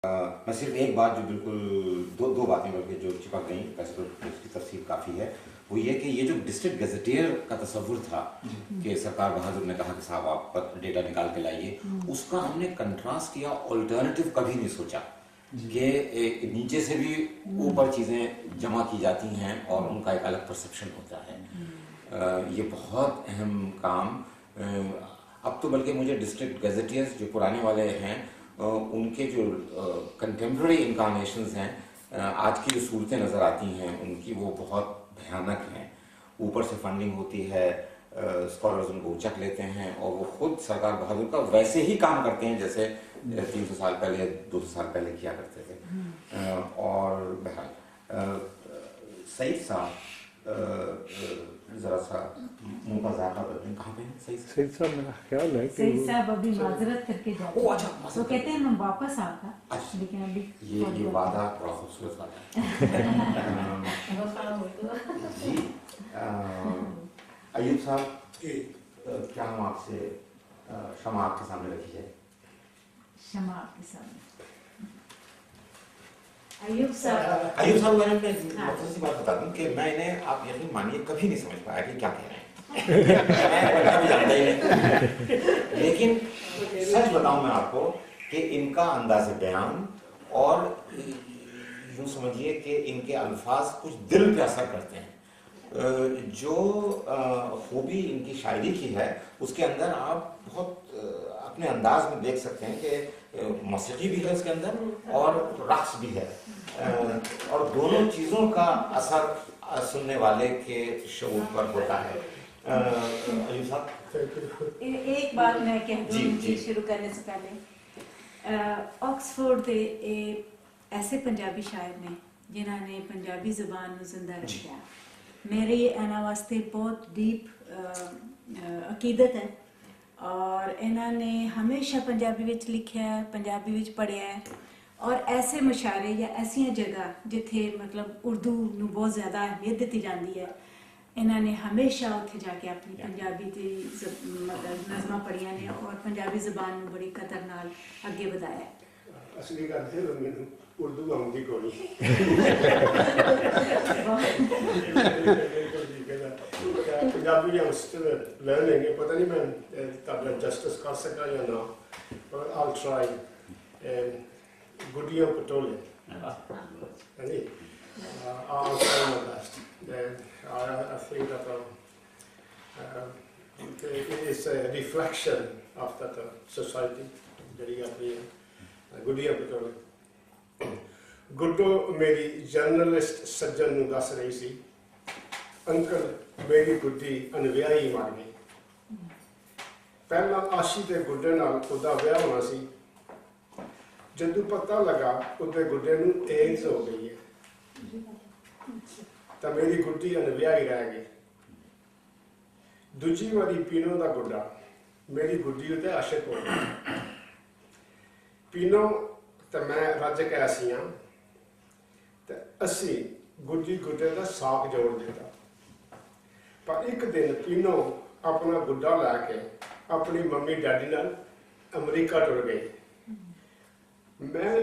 मैं सिर्फ एक बात जो बिल्कुल दो बातें बल्कि जो चिपक गई, वैसे तो उसकी तफसील काफ़ी है, वो ये कि ये जो डिस्ट्रिक्ट गजेटियर का तस्वुर था कि सरकार बहादुर ने कहा कि साहब आप डेटा निकाल के लाइए, उसका हमने कंट्रास्ट किया, ऑल्टरनेटिव कभी नहीं सोचा कि नीचे से भी ऊपर चीज़ें जमा की जाती हैं और उनका एक अलग परसेप्शन होता है। ये बहुत अहम काम। अब तो बल्कि मुझे डिस्ट्रिक्ट गजेटियर्स जो पुराने वाले हैं उनके जो कंटेम्प्रेरी इनकारनेशंस हैं, आज की जो सूरतें नज़र आती हैं उनकी, वो बहुत भयानक हैं। ऊपर से फंडिंग होती है, स्कॉलर्स उनको उचक लेते हैं और वो खुद सरकार बहादुर का वैसे ही काम करते हैं जैसे 300 साल पहले 200 साल पहले किया करते थे। और बहरहाल सईद साहब जरा सा मुंह का जायका कर दें, कहाँ पे हैं सईद साहब? मेरा ख्याल है कि सईद साहब अभी माजरत करके जाते हैं। अच्छा, वो कहते हैं मैं वापस आता, अच्छा, लेकिन अभी ये वादा बड़ा खूबसूरत वादा है। जी अयूब साहब, क्या हम आपसे क्षमा आपके सामने रखी है? क्षमा आपके सामने। अयूब साहब मैंने मतलब सी बात बता दूं कि मैंने, आप यकीन मानिए, कभी नहीं समझ पाया कि क्या कह रहे हैं। मैं जानता ही नहीं, लेकिन सच बताऊं मैं आपको कि इनका अंदाज़े बयान और यूँ समझिए कि इनके अल्फाज कुछ दिल पे असर करते हैं। जो खूबी इनकी शायरी की है उसके अंदर आप बहुत अपने अंदाज में देख सकते हैं कि मौसीकी भी है उसके अंदर और रक्स भी है, और दोनों चीज़ों का असर सुनने वाले के शऊर पर होता है। अयूब साहब, एक बात मैं कह दूँ शुरू करने से पहले, ऑक्सफोर्ड के ऐसे पंजाबी शायर ने जिन्होंने पंजाबी ज़ुबान को जिंदा रखा, मेरे इन्हां वास्ते बहुत डीप अकीदत है और इन्होंने हमेशा पंजाबी विच लिखा है, पंजाबी विच पढ़िया है, और ऐसे मुशारे या ऐसियां जगह जिथे मतलब उर्दू नूं बहुत ज़्यादा अहमियत दी जाती है, इन्होंने हमेशा उत्थे जाके अपनी पंजाबी दी नज़मां पढ़िया ने और पंजाबी ज़ुबान नूं बड़ी कदर नाल अगे वधाया। असली गल ते मैनूं उर्दू आउंदी कोई पंजाबी I'm still learning, पता नहीं मैं तब जस्टिस कर सका या ना, but I'll try. Gudiya Patole, I'll try my best. I think that it is a reflection of that society. Gudiya Patole. Guddo मेरी जर्नलिस्ट सज्जन नूं दस रही सी, अंकल मेरी गुड्डी अनवियाही मर गई। पहला आशी ते गुड्डे नाल उहदा विआह होना सी, जदों पता लगा उहदे गुड्डे नूं एड्स हो गई है तो मेरी गुड्डी अनवियाही रह गई। दूजी वारी पीनो दा गुड्डा मेरी गुड्डी उत्ते आशिक हो गया। पीनो तो मैं रज के आसी हाँ, तो असी गुड्डी गुड्डे का साक जोड़ दिता, पर एक दिन पीनो अपना गुड्डा लैके अपनी मम्मी डैडी नाल अमरीका टुर गई। मैं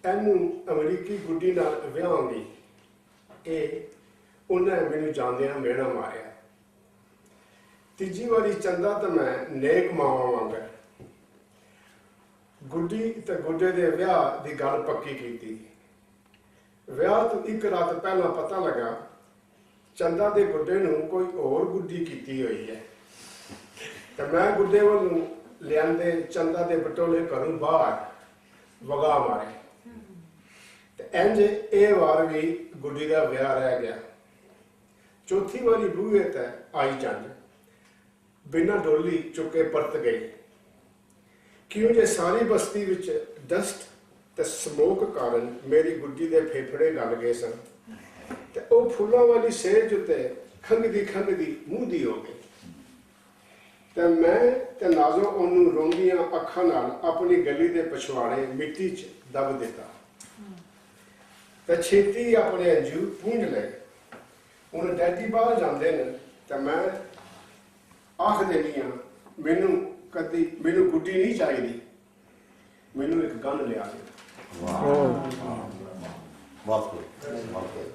एनू अमरीकी गुड्डी नाल विआहांगी, उन्हें मैनू जांदियां मेहना मारिया। तीजी वारी चंदा तो मैं नेक मावा वांगर गुड्डी ते गुड्डे दे विआह दी गल पक्की की। विआह तो एक रात पहला पता लगा चंदा दे गुड्डे नूं कोई होर गुड्डी कीती हुई है, तो मैं गुड्डे वालों लियांदे चंदा दे बटोले घरों बाहर वगा मारे, तो इंज ए वार भी गुड्डी दा विआह रह गया। चौथी वारी बूहे ते आई चंद बिना डोली चुके परत गई, क्यों जे सारी बस्ती विच डस्ट ते स्मोक कारण मेरी गुड्डी दे फेफड़े गल गए सन, ते ओ फुल्लां वाली सेज उत्ते खंघदी मूंहदी हो गई। ते मैं ते नाज़ो ओनू रोंदियां अखां नाल अपनी गली दे पछवाड़े मिट्टी च दब दिता, ते छेती अपने अंजू पूंझ लए। हुण डैडी बाहर जांदे ने ते मैं आख देनी मैनू गुड्डी नहीं चाहिए, ਮੈਨੂੰ ਇੱਕ ਗਨ ਲਿਆ ਸੀ वाह बहुत खूब बहुत खूब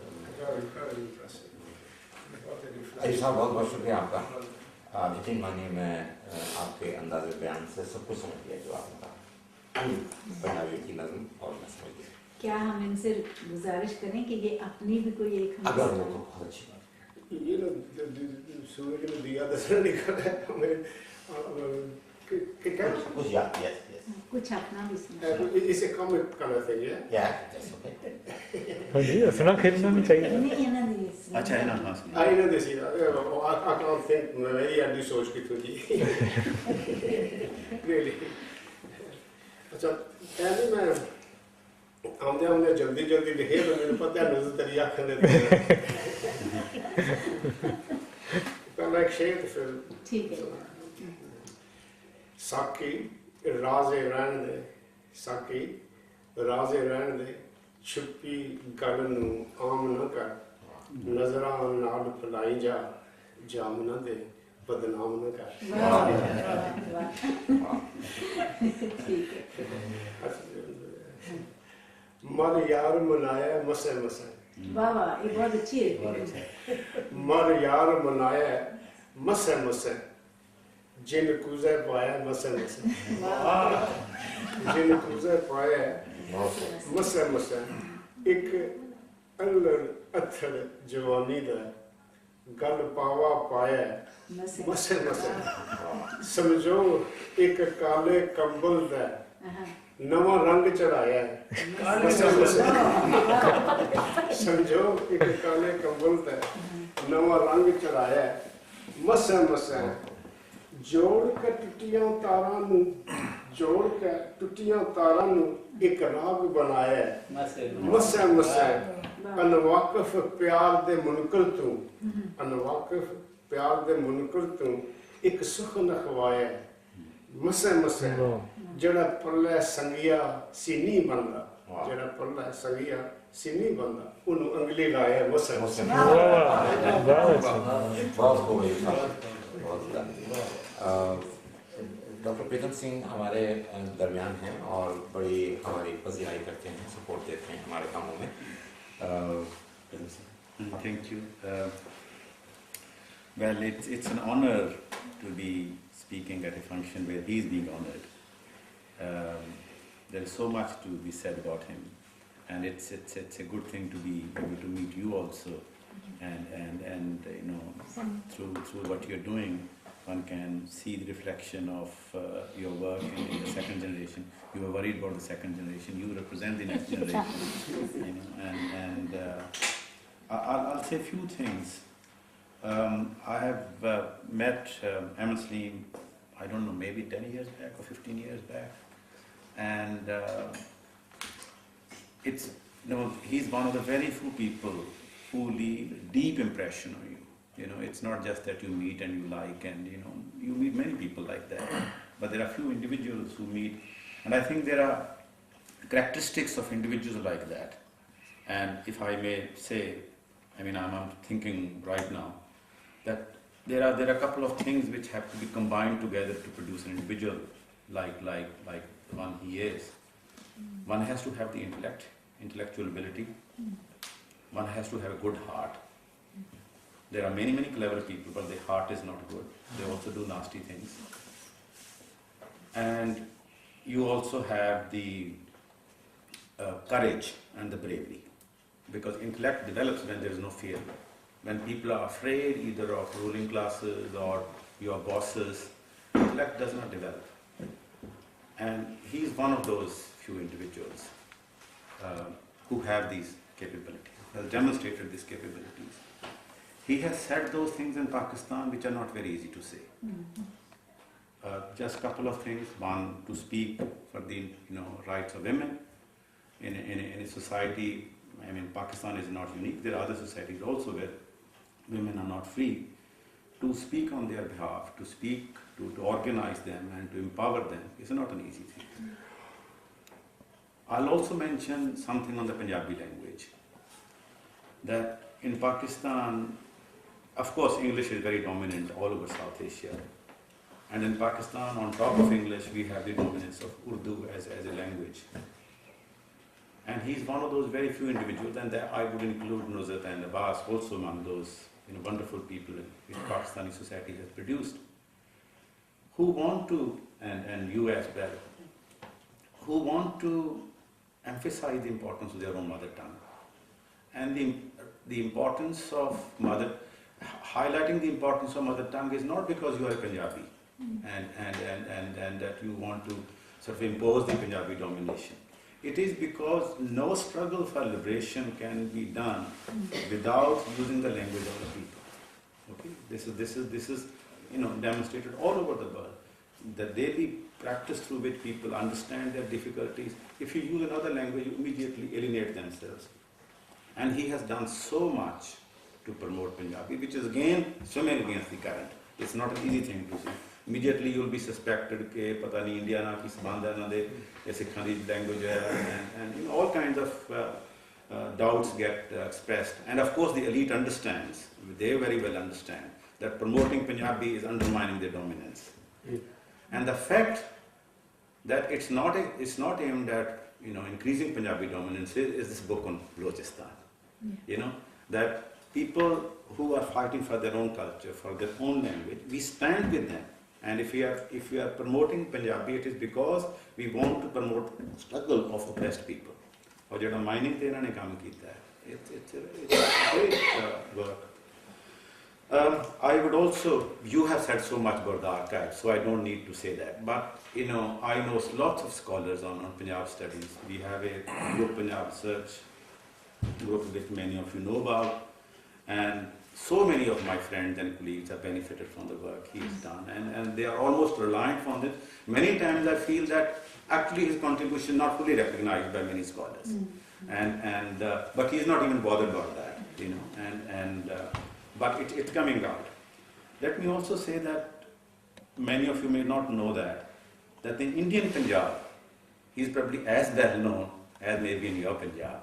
अजी साहब बहुत बहुत शुक्रिया आपका। यकीन मानिए मैं आपके अंदाज़े बयान से सब कुछ समझ गया जो आपने कहा, पंजाबी की नज़म और मैं समझ गया। क्या हम इनसे गुजारिश करें कि ये अपनी भी कोई एक हम अगर वो तो बहुत अच्छी बात ये ना सूरज ने दिया दसर निकल है हमें कि क्या है। कुछ याद, यस यस कुछ अपना भी सुना। इसे कम करना चाहिए या जैसे ओके हाँ जी हंसना खेलना भी चाहिए। नहीं ये ना दे अच्छा है ना, हाँ सुनिए। आई ना देसी I can't think मेरी अड्डी सोच की थी really अच्छा ऐसे मैं हमने जल्दी जल्दी लिखे तो मेरे पता है नजर तेरी आंखें देते पहला एक शेर तो फिर ठीक है। साकी राज़े रहन दे साकी राज़े रहन दे छुपी गल नूं आम न कर नजरां नाल फलाई जा जाम न दे बदनाम न कर। वाह वाह वाह ठीक है। मर यार मनाया मसे मसे वाह वाह ये बहुत अच्छी है। मर यार मनाया मसे मसे जिन कुजे पाया मसे मसे जिन कुजे पाया मसे मसे एक अल्लड़ अथड़ जवानी दा गल पावा पाया मसे मसे समझो एक काले कंबल दा नवा रंग चढ़ाया मसे मसे समझो एक काले कंबल दा नवा रंग चढ़ाया मसे मसे जोड़ के टुटियां तारां नूं जोड़ के टुटियां तारां नूं एक राग बनाया मसे मसे अनवाकिफ प्यार दे मुनकर तू अनवाकिफ प्यार दे मुनकर तू एक सुख नखवाया मसे मसे जड़ा पल्ले संगिया सीनी बनदा जड़ा पल्ले संगिया सीनी बनदा उन्हों अंगली लाया मसे मसे बहुत हो गई बहुत। डॉक्टर प्रीतम सिंह हमारे दरमियान हैं और बड़ी हमारी पजीराई करते हैं, सपोर्ट देते हैं हमारे कामों में। Pritam Singh, Thank you. Well, it's an honor to be speaking at a function where he is being honored. There is so much to be said about him, and it's a good thing to be able to meet you also, and you know through what you're doing, one can see the reflection of your work in the second generation. You were worried about the second generation. You represent the next generation, you know, and I'll say a few things. I have met Ahmed Salim, I don't know, maybe 10 years back or 15 years back, and it's, you know, he's one of the very few people who leave a deep impression on you. You know, it's not just that you meet and you like, and you know, you meet many people like that, but there are few individuals who meet, and I think there are characteristics of individuals like that. And if I may say, I mean, I'm thinking right now that there are a couple of things which have to be combined together to produce an individual like the one he is. One has to have the intellectual ability. One has to have a good heart. There are many clever people, but their heart is not good. They also do nasty things. And you also have the courage and the bravery, because intellect develops when there is no fear. When people are afraid either of ruling classes or your bosses, intellect does not develop. And he is one of those few individuals who have these capabilities, has demonstrated these capabilities. He has said those things in Pakistan which are not very easy to say. Just a couple of things. One, to speak for the rights of women in a society. I mean, Pakistan is not unique. There are other societies also where women are not free. To speak on their behalf, to speak, to organize them and to empower them is not an easy thing. I'll also mention something on the Punjabi language. That in Pakistan, of course, English is very dominant all over South Asia. And in Pakistan, on top of English, we have the dominance of Urdu as a language. And he's one of those very few individuals, and that I would include Nusrat and Abbas also among those wonderful people which Pakistani society has produced, who want to, and you as well, who want to emphasize the importance of their own mother tongue. And the importance of highlighting the importance of mother tongue is not because you are a Punjabi and that you want to sort of impose the Punjabi domination. It is because no struggle for liberation can be done without using the language of the people. Okay, this is demonstrated all over the world. The daily practice through which people understand their difficulties. If you use another language, you immediately alienate themselves. And he has done so much to promote Punjabi, which is again swimming against the current. It's not an easy thing to say. Immediately you will be suspected that pata nahi India na ki saband hai na de Sikhan di language hai, and all kinds of doubts get expressed. And of course the elite understands, they very well understand, that promoting Punjabi is undermining their dominance. And the fact that it's not aimed at increasing Punjabi dominance is this book on Balochistan. That people who are fighting for their own culture, for their own language, we stand with them. And if we are promoting Punjabi, it is because we want to promote struggle of oppressed people. Or jada mining te inhone kaam kita hai. It's a great work. I would also, you have said so much about the archive, so I don't need to say that. But I know lots of scholars on Punjab studies. We have a group, Punjab Research group, which many of you know about, and so many of my friends and colleagues have benefited from the work he has done, and they are almost reliant on it. Many times I feel that actually his contribution is not fully recognized by many scholars, but he is not even bothered about that, but it's coming out. Let me also say that many of you may not know that the Indian Punjab is probably as well known as maybe in your Punjab.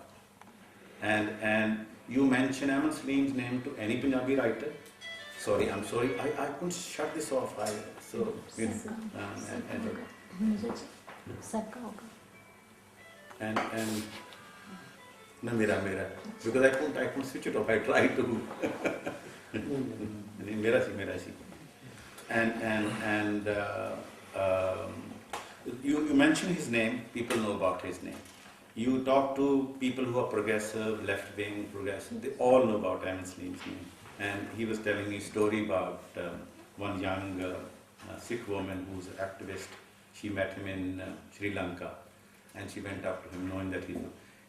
And you mention Ahmad Salim's name to any Punjabi writer. Sorry, I'm sorry, I couldn't shut this off. No, mera, because I couldn't switch it off. I tried to. Mera si. And you mention his name, people know about his name. You talk to people who are progressive, left-wing, progressive, they all know about Ahmad Salim's name. And he was telling me a story about one young Sikh woman who's an activist. She met him in Sri Lanka, and she went up to him knowing that he's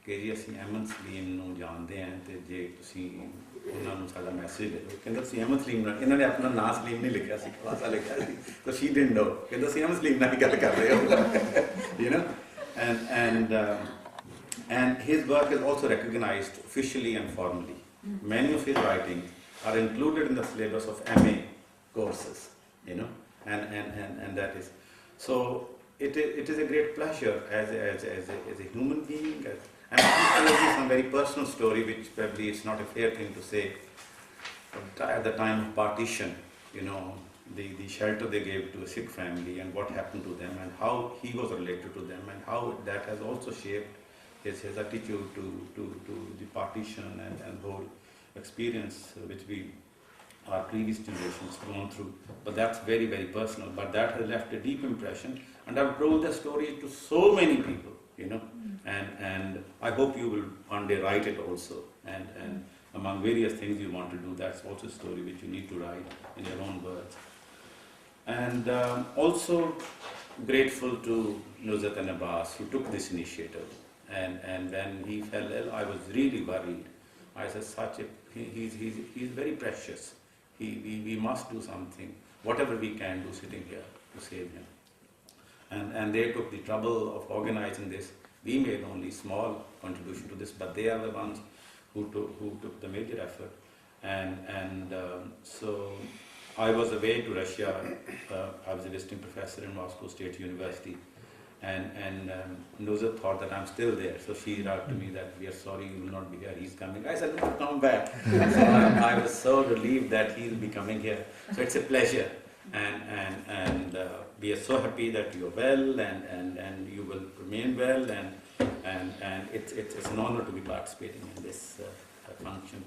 ਕਿ ਜੀ ਅਸੀਂ ਅਹਿਮਦ ਸਲੀਮ ਨੂੰ ਜਾਣਦੇ ਹਾਂ ਤੇ ਜੇ ਤੁਸੀਂ ਉਹਨਾਂ ਨੂੰ ਸਾਡਾ ਮੈਸੇਜ ਦੇ ਦਿਓ ਕਹਿੰਦਾ ਅਸੀਂ ਅਹਿਮਦ ਸਲੀਮ ਨਾਲ ਇਹਨਾਂ ਨੇ ਆਪਣਾ ਨਾਂ ਸਲੀਮ ਨਹੀਂ ਲਿਖਿਆ ਸੀ ਖਾਲਸਾ ਲਿਖਿਆ ਸੀ ਤਾਂ she didn't know ਕਹਿੰਦਾ ਅਸੀਂ ਅਹਿਮਦ ਸਲੀਮ ਨਾਲ ਹੀ ਗੱਲ ਕਰ ਰਹੇ ਹੋ and his work is also recognized officially and formally. Many of his writings are included in the syllabus of MA courses, and that is so. It is a great pleasure as a human being. And I'll tell you some very personal story, which probably it's not a fair thing to say. At the time of partition, the shelter they gave to a Sikh family and what happened to them and how he was related to them and how that has also shaped his attitude to the partition and whole experience which our previous generations gone through. But that's very, very personal. But that has left a deep impression. And I've told the story to so many people, and I hope you will one day write it also. And among various things you want to do, that's also a story which you need to write in your own words. And also grateful to Nusrat and Abbas who took this initiative. And when he fell ill, I was really worried. I said, he's very precious. We must do something, whatever we can do sitting here to save him. And they took the trouble of organizing this. We made only small contribution to this, but they are the ones who took the major effort. So I was away to Russia. I was a visiting professor in Moscow State University. And Nusrat thought that I'm still there. So she wrote to me that we are sorry you will not be here, he's coming. I said, no, come back. So I was so relieved that he'll be coming here. So it's a pleasure. and we are so happy that you're well and you will remain well and it's an honor to be participating in this function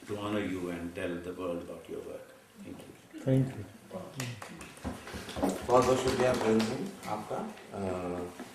to honor you and tell the world about your work. Thank you. Thank you. बहुत बहुत शुक्रिया प्रेम सिंह आपका